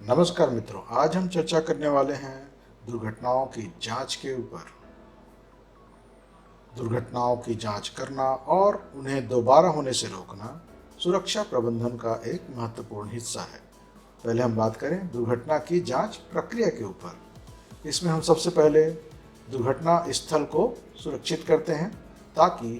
नमस्कार मित्रों, आज हम चर्चा करने वाले हैं दुर्घटनाओं की जांच के ऊपर। दुर्घटनाओं की जांच करना और उन्हें दोबारा होने से रोकना सुरक्षा प्रबंधन का एक महत्वपूर्ण हिस्सा है। पहले हम बात करें दुर्घटना की जांच प्रक्रिया के ऊपर। इसमें हम सबसे पहले दुर्घटना स्थल को सुरक्षित करते हैं ताकि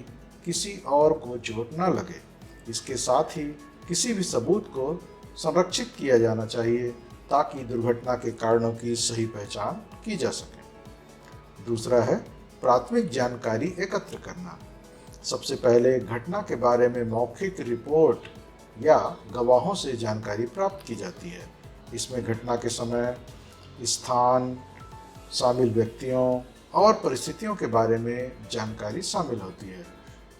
किसी और को चोट न लगे। इसके साथ ही किसी भी सबूत को संरक्षित किया जाना चाहिए ताकि दुर्घटना के कारणों की सही पहचान की जा सके। दूसरा है प्राथमिक जानकारी एकत्र करना। सबसे पहले घटना के बारे में मौखिक रिपोर्ट या गवाहों से जानकारी प्राप्त की जाती है। इसमें घटना के समय, स्थान, शामिल व्यक्तियों और परिस्थितियों के बारे में जानकारी शामिल होती है।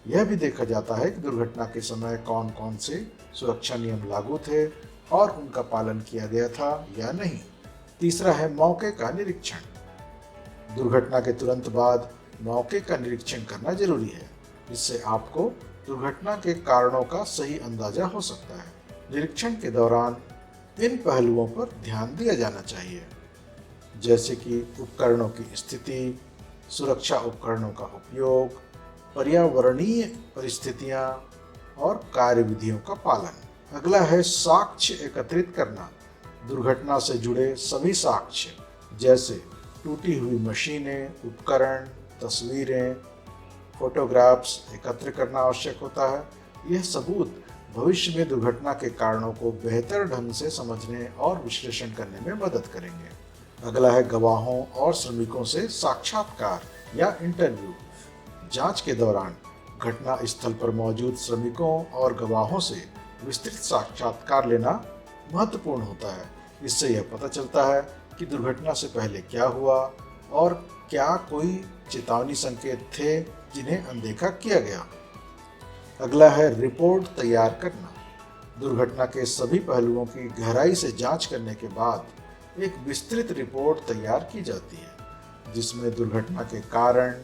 यह भी देखा जाता है कि दुर्घटना के समय कौन कौन से सुरक्षा नियम लागू थे और उनका पालन किया गया था या नहीं। तीसरा है मौके का निरीक्षण। दुर्घटना के तुरंत बाद मौके का निरीक्षण करना जरूरी है। इससे आपको दुर्घटना के कारणों का सही अंदाजा हो सकता है। निरीक्षण के दौरान इन पहलुओं पर ध्यान दिया जाना चाहिए, जैसे कि उपकरणों की स्थिति, सुरक्षा उपकरणों का उपयोग, पर्यावरणीय परिस्थितियां और कार्यविधियों का पालन। अगला है साक्ष्य एकत्रित करना। दुर्घटना से जुड़े सभी साक्ष्य जैसे टूटी हुई मशीनें, उपकरण, तस्वीरें, फोटोग्राफ्स एकत्र करना आवश्यक होता है। यह सबूत भविष्य में दुर्घटना के कारणों को बेहतर ढंग से समझने और विश्लेषण करने में मदद करेंगे। अगला है गवाहों और श्रमिकों से साक्षात्कार या इंटरव्यू। जांच के दौरान घटना स्थल पर मौजूद श्रमिकों और गवाहों से विस्तृत साक्षात्कार लेना महत्वपूर्ण होता है। इससे यह पता चलता है कि दुर्घटना से पहले क्या हुआ और क्या कोई चेतावनी संकेत थे जिन्हें अनदेखा किया गया। अगला है रिपोर्ट तैयार करना। दुर्घटना के सभी पहलुओं की गहराई से जांच करने के बाद एक विस्तृत रिपोर्ट तैयार की जाती है, जिसमें दुर्घटना के कारण,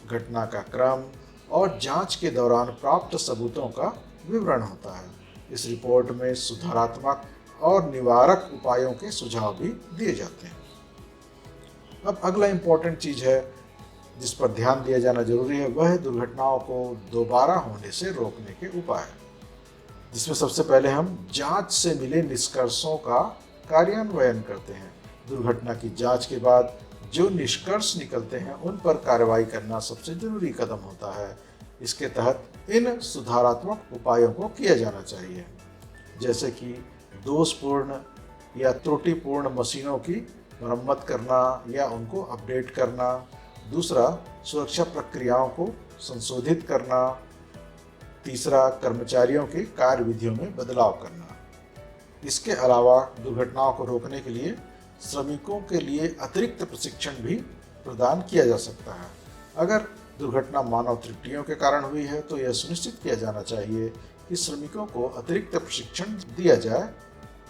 घटना का क्रम और जांच के दौरान प्राप्त सबूतों का विवरण होता है। इस रिपोर्ट में सुधारात्मक और निवारक उपायों के सुझाव भी दिए जाते हैं। अब अगला इम्पोर्टेंट चीज़ है जिस पर ध्यान दिया जाना जरूरी है, वह है दुर्घटनाओं को दोबारा होने से रोकने के उपाय, जिसमें सबसे पहले हम जांच से मिले निष्कर्षों का कार्यान्वयन करते हैं। दुर्घटना की जांच के बाद जो निष्कर्ष निकलते हैं उन पर कार्रवाई करना सबसे जरूरी कदम होता है। इसके तहत इन सुधारात्मक उपायों को किया जाना चाहिए, जैसे कि दोषपूर्ण या त्रुटिपूर्ण मशीनों की मरम्मत करना या उनको अपडेट करना। दूसरा, सुरक्षा प्रक्रियाओं को संशोधित करना। तीसरा, कर्मचारियों की कार्यविधियों में बदलाव करना। इसके अलावा दुर्घटनाओं को रोकने के लिए श्रमिकों के लिए अतिरिक्त प्रशिक्षण भी प्रदान किया जा सकता है। अगर दुर्घटना मानव त्रुटियों के कारण हुई है तो यह सुनिश्चित किया जाना चाहिए कि श्रमिकों को अतिरिक्त प्रशिक्षण दिया जाए।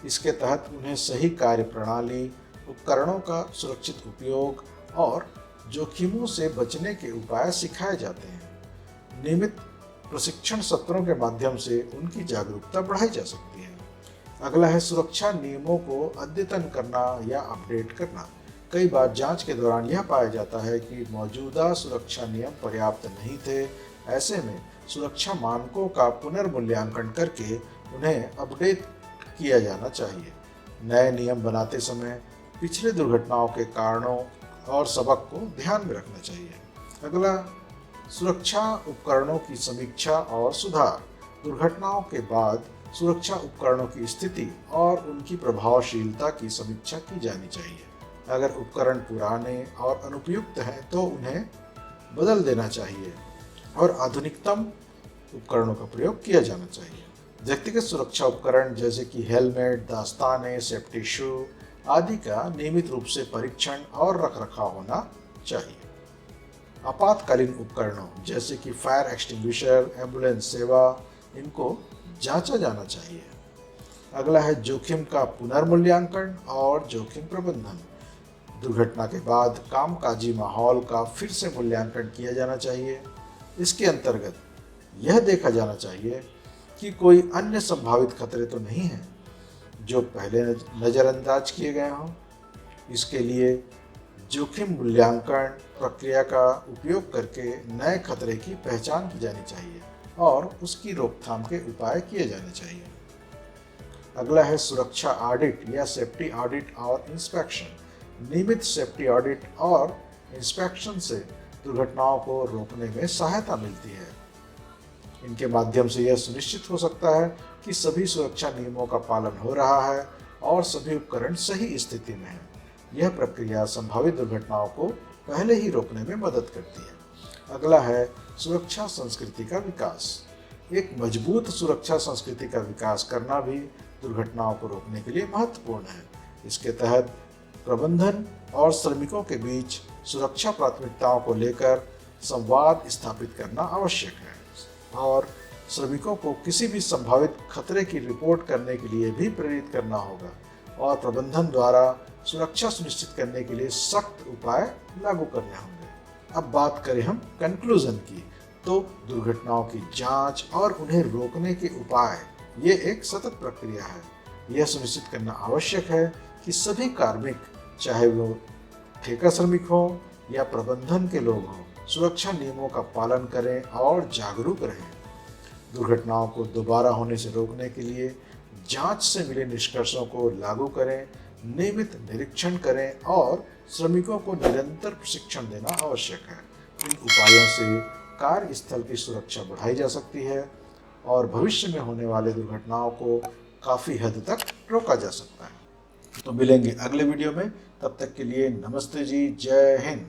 इसके तहत उन्हें सही कार्य प्रणाली, उपकरणों का सुरक्षित उपयोग और जोखिमों से बचने के उपाय सिखाए जाते हैं। नियमित प्रशिक्षण सत्रों के माध्यम से उनकी जागरूकता बढ़ाई जा सकती है। अगला है सुरक्षा नियमों को अद्यतन करना या अपडेट करना। कई बार जांच के दौरान यह पाया जाता है कि मौजूदा सुरक्षा नियम पर्याप्त नहीं थे। ऐसे में सुरक्षा मानकों का पुनर्मूल्यांकन करके उन्हें अपडेट किया जाना चाहिए। नए नियम बनाते समय पिछले दुर्घटनाओं के कारणों और सबक को ध्यान में रखना चाहिए। अगला, सुरक्षा उपकरणों की समीक्षा और सुधार। दुर्घटनाओं के बाद सुरक्षा उपकरणों की स्थिति और उनकी प्रभावशीलता की समीक्षा की जानी चाहिए। अगर उपकरण पुराने और अनुपयुक्त हैं तो उन्हें बदल देना चाहिए और आधुनिकतम उपकरणों का प्रयोग किया जाना चाहिए। व्यक्तिगत सुरक्षा उपकरण जैसे कि हेलमेट, दस्ताने, सेफ्टी शू आदि का नियमित रूप से परीक्षण और रखरखाव होना चाहिए। आपातकालीन उपकरणों जैसे कि फायर एक्सटिंग्विशर, एम्बुलेंस सेवा, इनको जांचा जाना चाहिए। अगला है जोखिम का पुनर्मूल्यांकन और जोखिम प्रबंधन। दुर्घटना के बाद कामकाजी माहौल का फिर से मूल्यांकन किया जाना चाहिए। इसके अंतर्गत यह देखा जाना चाहिए कि कोई अन्य संभावित खतरे तो नहीं है। जो पहले नज़रअंदाज किए गए हों। इसके लिए जोखिम मूल्यांकन प्रक्रिया का उपयोग करके नए खतरे की पहचान की जानी चाहिए और उसकी रोकथाम के उपाय किए जाने चाहिए। अगला है सुरक्षा ऑडिट या सेफ्टी ऑडिट और इंस्पेक्शन। नियमित सेफ्टी ऑडिट और इंस्पेक्शन से दुर्घटनाओं को रोकने में सहायता मिलती है। इनके माध्यम से यह सुनिश्चित हो सकता है कि सभी सुरक्षा नियमों का पालन हो रहा है और सभी उपकरण सही स्थिति में हैं। यह प्रक्रिया संभावित दुर्घटनाओं को पहले ही रोकने में मदद करती है। अगला है सुरक्षा संस्कृति का विकास। एक मजबूत सुरक्षा संस्कृति का विकास करना भी दुर्घटनाओं को रोकने के लिए महत्वपूर्ण है। इसके तहत प्रबंधन और श्रमिकों के बीच सुरक्षा प्राथमिकताओं को लेकर संवाद स्थापित करना आवश्यक है और श्रमिकों को किसी भी संभावित खतरे की रिपोर्ट करने के लिए भी प्रेरित करना होगा और प्रबंधन द्वारा सुरक्षा सुनिश्चित करने के लिए सख्त उपाय लागू करने होंगे। अब बात करें हम कंक्लूजन की, तो दुर्घटनाओं की जांच और उन्हें रोकने के उपाय ये एक सतत प्रक्रिया है। यह सुनिश्चित करना आवश्यक है कि सभी कार्मिक, चाहे वो ठेका श्रमिक हो या प्रबंधन के लोग हों, सुरक्षा नियमों का पालन करें और जागरूक रहें। दुर्घटनाओं को दोबारा होने से रोकने के लिए जांच से मिले निष्कर्षों को लागू करें, नियमित निरीक्षण करें और श्रमिकों को निरंतर प्रशिक्षण देना आवश्यक है। इन उपायों से कार्यस्थल की सुरक्षा बढ़ाई जा सकती है और भविष्य में होने वाले दुर्घटनाओं को काफ़ी हद तक रोका जा सकता है। तो मिलेंगे अगले वीडियो में, तब तक के लिए नमस्ते जी, जय हिंद।